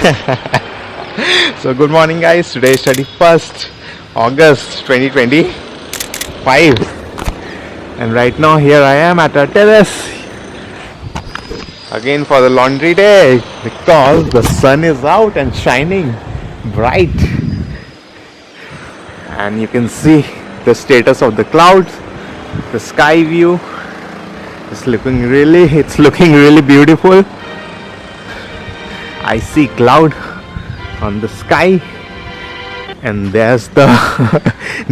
So good morning guys, today is 31st August 2025 and right now here I am at our terrace again for the laundry day because the sun is out and shining bright and you can see the status of the clouds. The sky view is looking really beautiful. I see cloud on the sky and there's the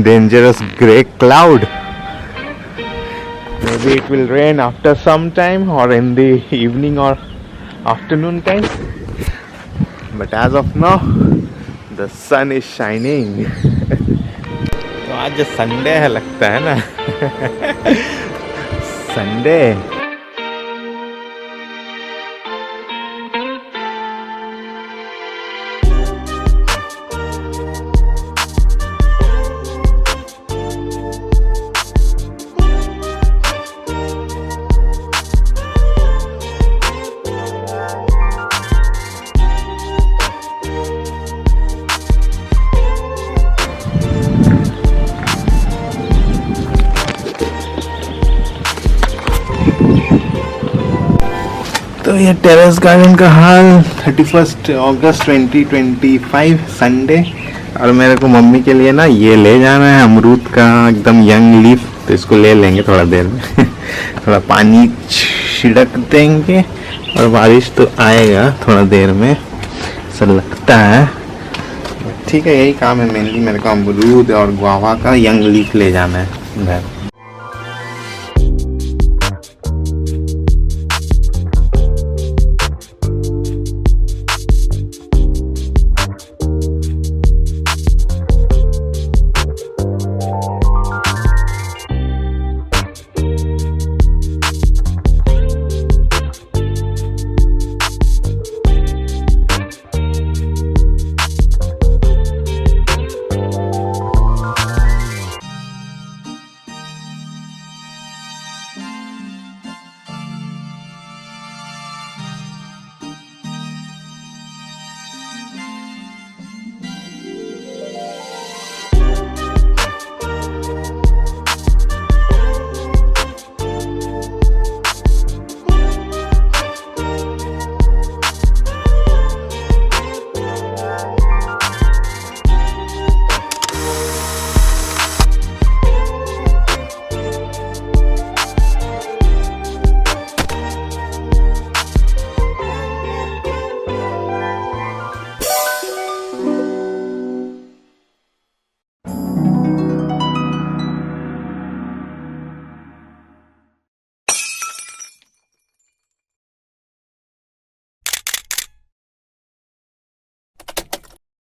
dangerous grey cloud. Maybe it will rain after some time or in the evening or afternoon time, but as of now the sun is shining. तो आज Sunday है लगता है ना Sunday. तो ये terrace garden का हाल 31 अगस्त 2025 Sunday. और मेरे को मम्मी के लिए ना ये ले जाना है अमरूद का एकदम यंग लीफ, तो इसको ले लेंगे थोड़ा देर में. थोड़ा पानी छिड़क देंगे और बारिश तो आएगा थोड़ा देर में ऐसा लगता है. ठीक है, यही काम है मेनली मेरे को, अमरूद और गुआवा का यंग लीफ ले जाना है घर.